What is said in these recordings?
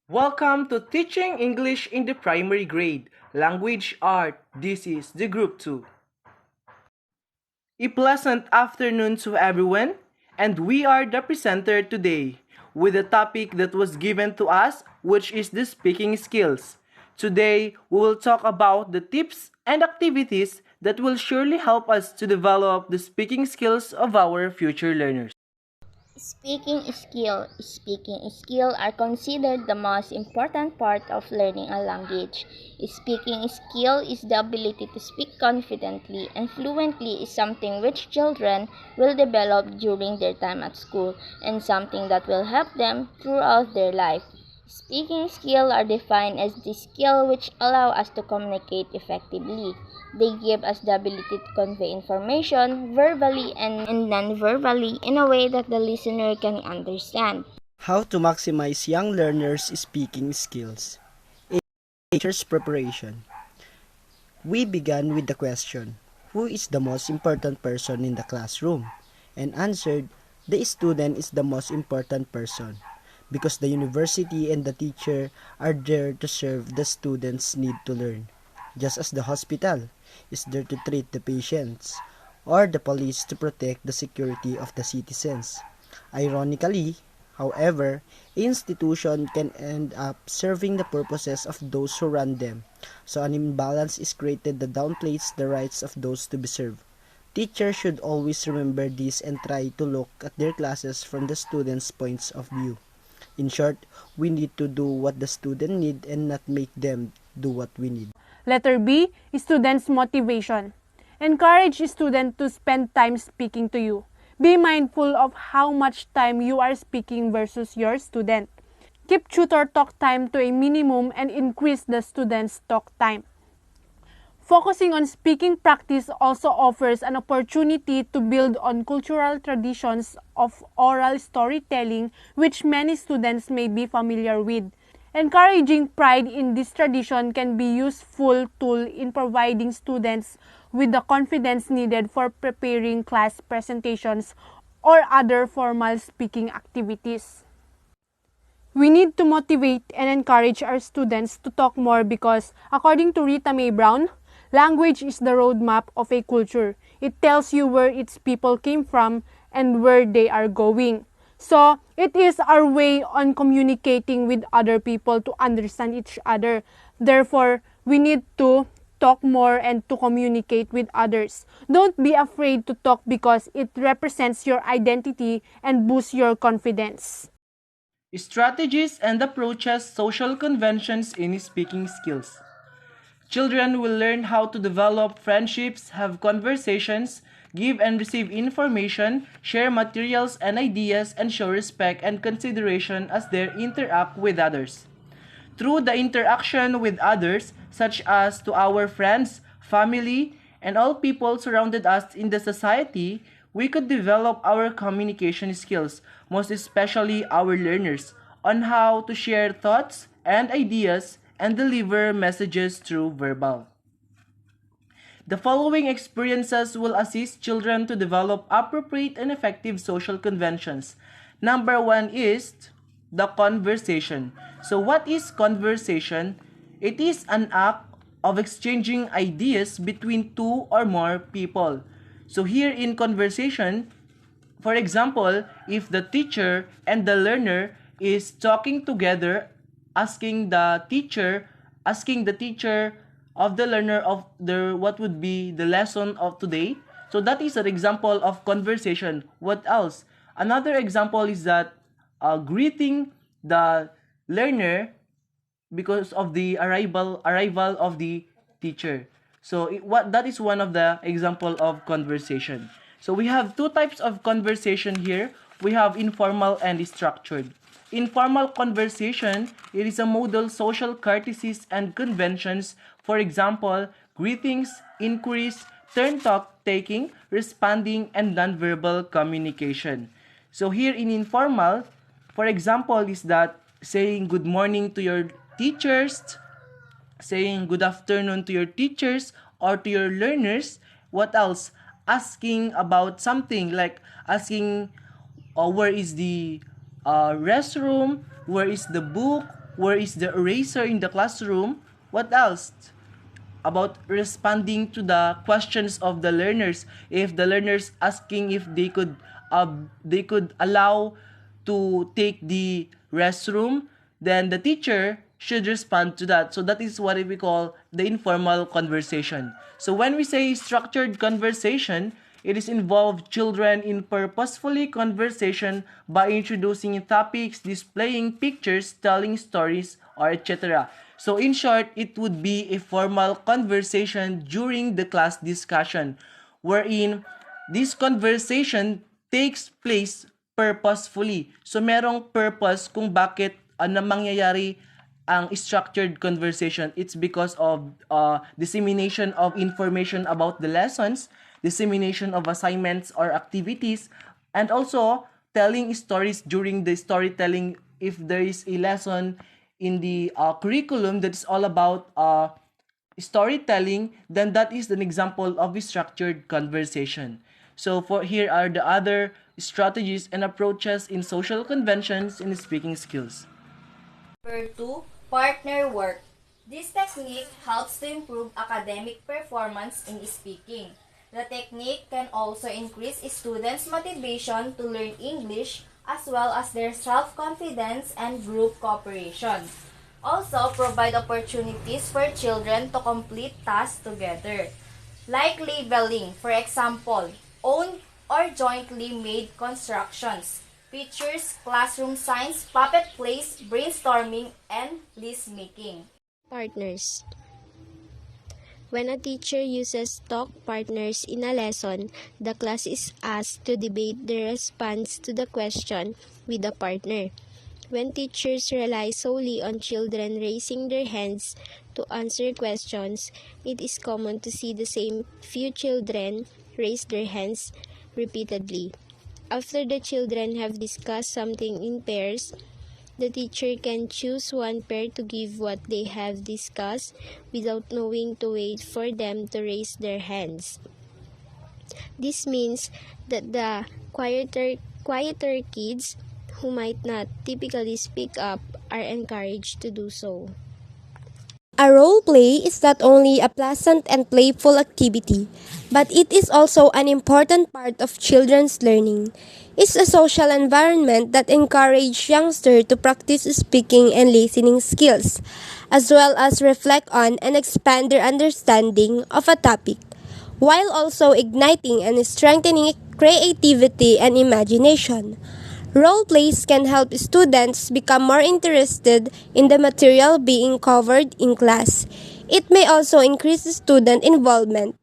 Welcome to Teaching English in the Primary Grade, Language Art. This is the Group 2. A pleasant afternoon to everyone, and we are the presenter today with a topic that was given to us, which is the speaking skills. Today, we will talk about the tips and activities that will surely help us to develop the speaking skills of our future learners. Speaking skill are considered the most important part of learning a language. Speaking skill is the ability to speak confidently and fluently is something which children will develop during their time at school and something that will help them throughout their life. Speaking skill are defined as the skill which allow us to communicate effectively. They give us the ability to convey information verbally and non-verbally in a way that the listener can understand. How to maximize young learners' speaking skills. A teacher's preparation. We began with the question, who is the most important person in the classroom? And answered, the student is the most important person because the university and the teacher are there to serve the students' need to learn, just as the hospital is there to treat the patients or the police to protect the security of the citizens. Ironically, however, institution can end up serving the purposes of those who run them, so an imbalance is created that downplays the rights of those to be served. Teachers should always remember this and try to look at their classes from the students' points of view. In short, we need to do what the student need and not make them do what we need. Letter B, students' motivation. Encourage students to spend time speaking to you. Be mindful of how much time you are speaking versus your student. Keep tutor talk time to a minimum and increase the student's talk time. Focusing on speaking practice also offers an opportunity to build on cultural traditions of oral storytelling which many students may be familiar with. Encouraging pride in this tradition can be a useful tool in providing students with the confidence needed for preparing class presentations or other formal speaking activities. We need to motivate and encourage our students to talk more because, according to Rita Mae Brown, language is the roadmap of a culture. It tells you where its people came from and where they are going. So, it is our way on communicating with other people to understand each other. Therefore, we need to talk more and to communicate with others. Don't be afraid to talk because it represents your identity and boosts your confidence. Strategies and approaches social conventions in speaking skills. Children will learn how to develop friendships, have conversations, give and receive information, share materials and ideas, and show respect and consideration as they interact with others. Through the interaction with others, such as to our friends, family, and all people surrounded us in the society, we could develop our communication skills, most especially our learners, on how to share thoughts and ideas and deliver messages through verbal. The following experiences will assist children to develop appropriate and effective social conventions. Number one is the conversation. So, what is conversation? It is an act of exchanging ideas between two or more people. So, here in conversation, for example, if the teacher and the learner is talking together, asking the teacher of the learner of the what would be the lesson of today. So that is an example of conversation. What else? Another example is that greeting the learner because of the arrival of the teacher. So what that is one of the example of conversation. So we have two types of conversation here. We have informal and structured. Informal conversation, it is a model social courtesies and conventions. For example, greetings, inquiries, turn talk taking, responding, and nonverbal communication. So here in informal, for example, is that saying good morning to your teachers, saying good afternoon to your teachers or to your learners. What else? Asking about something like asking where is the restroom, where is the book, Where is the eraser in the classroom? What else? About responding to the questions of the learners. If the learners asking if they could allow to take the restroom, then the teacher should respond to that. So that is what we call the informal conversation. So when we say structured conversation, it is involved children in purposefully conversation by introducing topics, displaying pictures, telling stories, or etc. So in short, it would be a formal conversation during the class discussion, wherein this conversation takes place purposefully. So merong purpose kung bakit mangyayari ang structured conversation. It's because of dissemination of information about the lessons, dissemination of assignments or activities, and also telling stories during the storytelling. If there is a lesson in the curriculum that is all about storytelling, then that is an example of a structured conversation. So for here are the other strategies and approaches in social conventions in speaking skills. Number 2, partner work. This technique helps to improve academic performance in speaking. The technique can also increase students' motivation to learn English as well as their self-confidence and group cooperation. Also, provide opportunities for children to complete tasks together, like labeling, for example, own or jointly made constructions, pictures, classroom signs, puppet plays, brainstorming, and list making. Partners. When a teacher uses talk partners in a lesson, the class is asked to debate the response to the question with a partner. When teachers rely solely on children raising their hands to answer questions, it is common to see the same few children raise their hands repeatedly. After the children have discussed something in pairs, the teacher can choose one pair to give what they have discussed without knowing to wait for them to raise their hands. This means that the quieter kids who might not typically speak up are encouraged to do so. A role play is not only a pleasant and playful activity, but it is also an important part of children's learning. It's a social environment that encourages youngsters to practice speaking and listening skills, as well as reflect on and expand their understanding of a topic, while also igniting and strengthening creativity and imagination. Role plays can help students become more interested in the material being covered in class. It may also increase student involvement.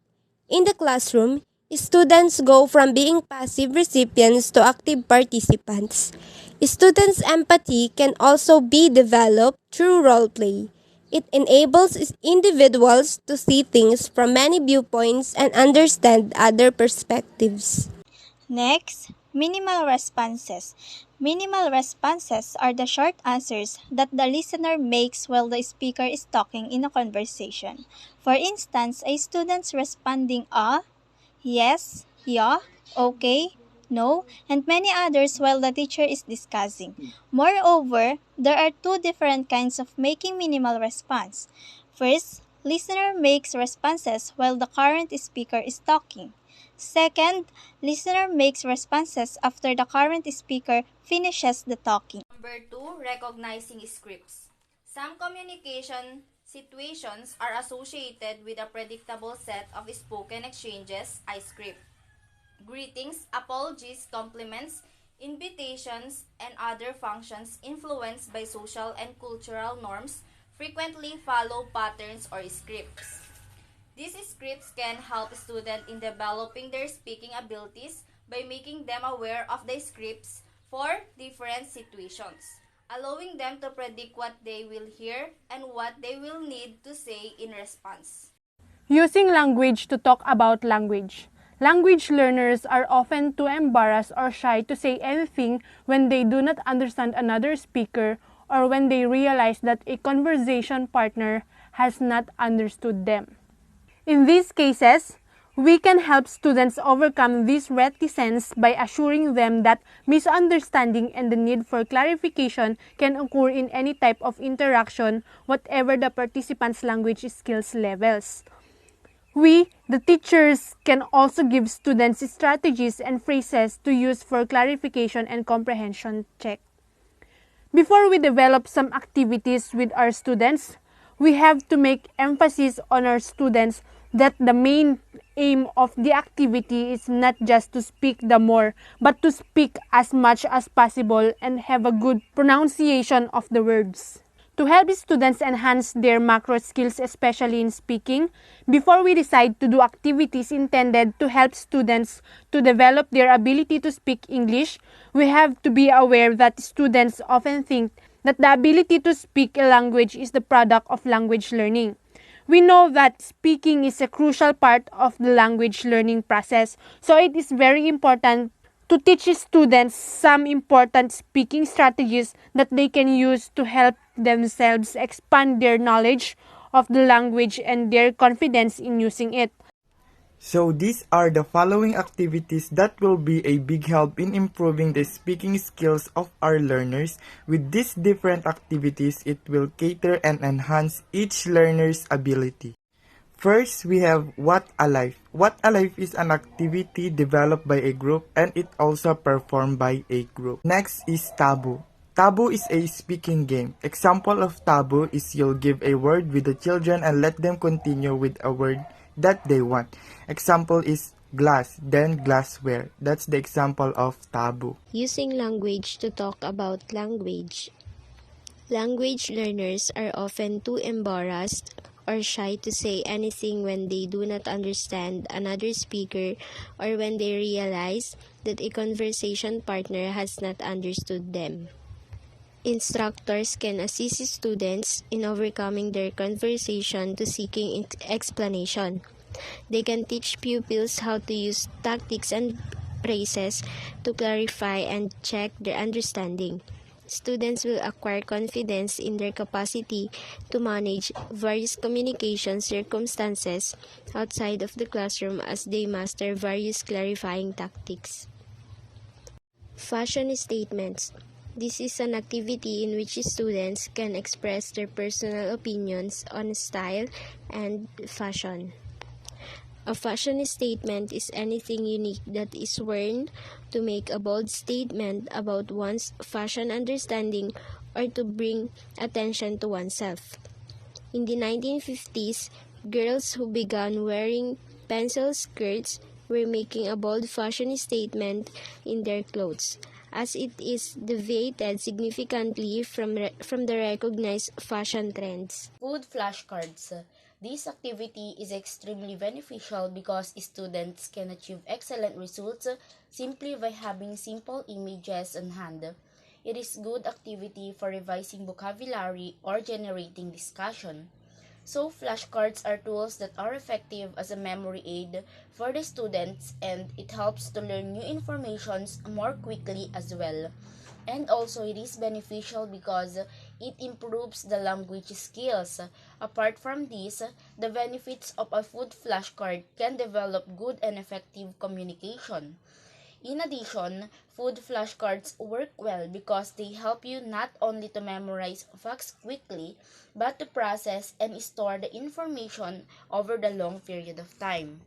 In the classroom, students go from being passive recipients to active participants. Students' empathy can also be developed through role play. It enables individuals to see things from many viewpoints and understand other perspectives. Next, minimal responses. Minimal responses are the short answers that the listener makes while the speaker is talking in a conversation. For instance, a student responding yes, yeah, okay, no, and many others while the teacher is discussing. Moreover, there are two different kinds of making minimal response. First, listener makes responses while the current speaker is talking. Second, listener makes responses after the current speaker finishes the talking. Number 2, recognizing scripts. Some communication situations are associated with a predictable set of spoken exchanges, I script. Greetings, apologies, compliments, invitations, and other functions influenced by social and cultural norms frequently follow patterns or scripts. These scripts can help students in developing their speaking abilities by making them aware of the scripts for different situations, allowing them to predict what they will hear and what they will need to say in response. Using language to talk about language. Language learners are often too embarrassed or shy to say anything when they do not understand another speaker or when they realize that a conversation partner has not understood them. In these cases, We can help students overcome this reticence by assuring them that misunderstanding and the need for clarification can occur in any type of interaction, whatever the participants' language skills levels. We, the teachers, can also give students strategies and phrases to use for clarification and comprehension check. Before we develop some activities with our students, we have to make emphasis on our students that the main aim of the activity is not just to speak the more, but to speak as much as possible and have a good pronunciation of the words. To help students enhance their macro skills, especially in speaking, before we decide to do activities intended to help students to develop their ability to speak English, we have to be aware that students often think that the ability to speak a language is the product of language learning. We know that speaking is a crucial part of the language learning process, so it is very important to teach students some important speaking strategies that they can use to help themselves expand their knowledge of the language and their confidence in using it. So these are the following activities that will be a big help in improving the speaking skills of our learners. With these different activities, it will cater and enhance each learner's ability. First, we have What a Life. What a Life is an activity developed by a group and it also performed by a group. Next is Taboo. Taboo is a speaking game. Example of Taboo is you'll give a word with the children and let them continue with a word that they want. Example is glass, then glassware. That's the example of Taboo. Using language to talk about language. Language learners are often too embarrassed or shy to say anything when they do not understand another speaker or when they realize that a conversation partner has not understood them. Instructors can assist students in overcoming their conversation to seeking explanation. They can teach pupils how to use tactics and phrases to clarify and check their understanding. Students will acquire confidence in their capacity to manage various communication circumstances outside of the classroom as they master various clarifying tactics. Fashion statements. This is an activity in which students can express their personal opinions on style and fashion. A fashion statement is anything unique that is worn to make a bold statement about one's fashion understanding or to bring attention to oneself. In the 1950s, girls who began wearing pencil skirts were making a bold fashion statement in their clothes, as it is deviated significantly from the recognized fashion trends. Food flashcards. This activity is extremely beneficial because students can achieve excellent results simply by having simple images on hand. It is good activity for revising vocabulary or generating discussion. So flashcards are tools that are effective as a memory aid for the students and it helps to learn new information more quickly as well. And also it is beneficial because it improves the language skills. Apart from this, the benefits of a food flashcard can develop good and effective communication. In addition, food flashcards work well because they help you not only to memorize facts quickly, but to process and store the information over the long period of time.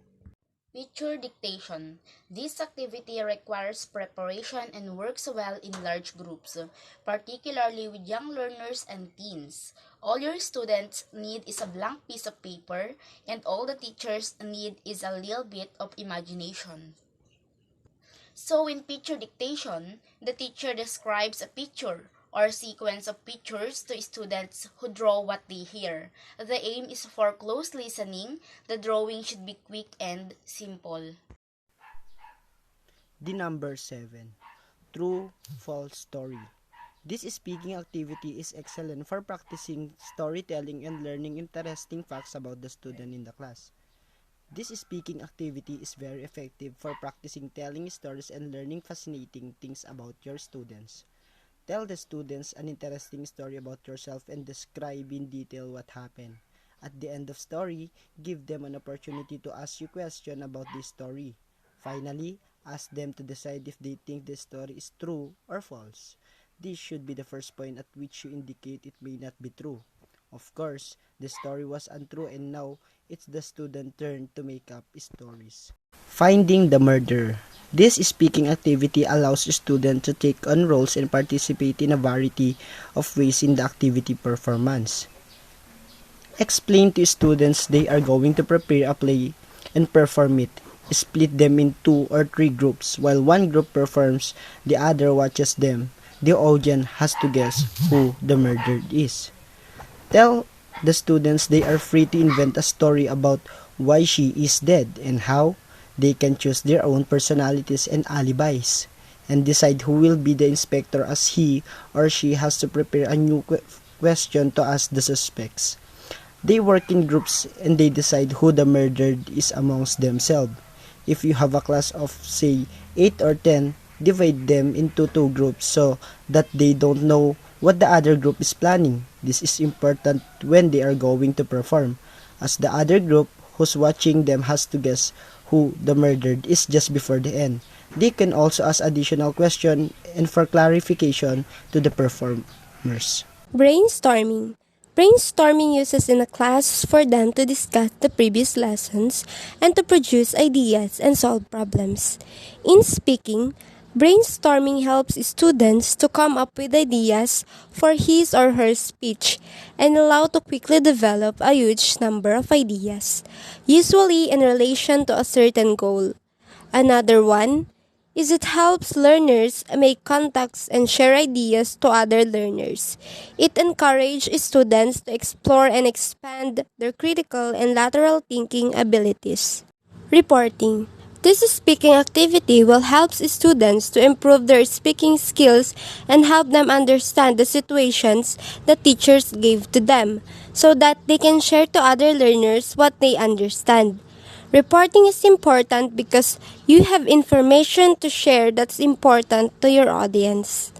Picture dictation. This activity requires preparation and works well in large groups, particularly with young learners and teens. All your students need is a blank piece of paper, and all the teachers need is a little bit of imagination. So in picture dictation, the teacher describes a picture or sequence of pictures to students who draw what they hear. The aim is for close listening. The drawing should be quick and simple. The number 7. True, false story. This speaking activity is excellent for practicing storytelling and learning interesting facts about the student in the class. This speaking activity is very effective for practicing telling stories and learning fascinating things about your students. Tell the students an interesting story about yourself and describe in detail what happened. At the end of story, give them an opportunity to ask you question about this story. Finally, ask them to decide if they think the story is true or false. This should be the first point at which you indicate it may not be true. Of course, the story was untrue and now it's the student's turn to make up stories. Finding the murderer. This speaking activity allows students to take on roles and participate in a variety of ways in the activity performance. Explain to students they are going to prepare a play and perform it. Split them in 2 or 3 groups. While one group performs, the other watches them. The audience has to guess who the murderer is. Tell the students they are free to invent a story about why she is dead and how. They can choose their own personalities and alibis and decide who will be the inspector, as he or she has to prepare a new question to ask the suspects. They work in groups and they decide who the murdered is amongst themselves. If you have a class of say 8 or 10, divide them into 2 groups so that they don't know what the other group is planning. This is important when they are going to perform, as the other group who's watching them has to guess who the murdered is just before the end. They can also ask additional questions and for clarification to the performers. Brainstorming. Brainstorming uses in a class for them to discuss the previous lessons and to produce ideas and solve problems. In speaking, brainstorming helps students to come up with ideas for his or her speech and allow to quickly develop a huge number of ideas, usually in relation to a certain goal. Another one is it helps learners make contacts and share ideas to other learners. It encourages students to explore and expand their critical and lateral thinking abilities. Reporting. This speaking activity will help students to improve their speaking skills and help them understand the situations the teachers gave to them so that they can share to other learners what they understand. Reporting is important because you have information to share that's important to your audience.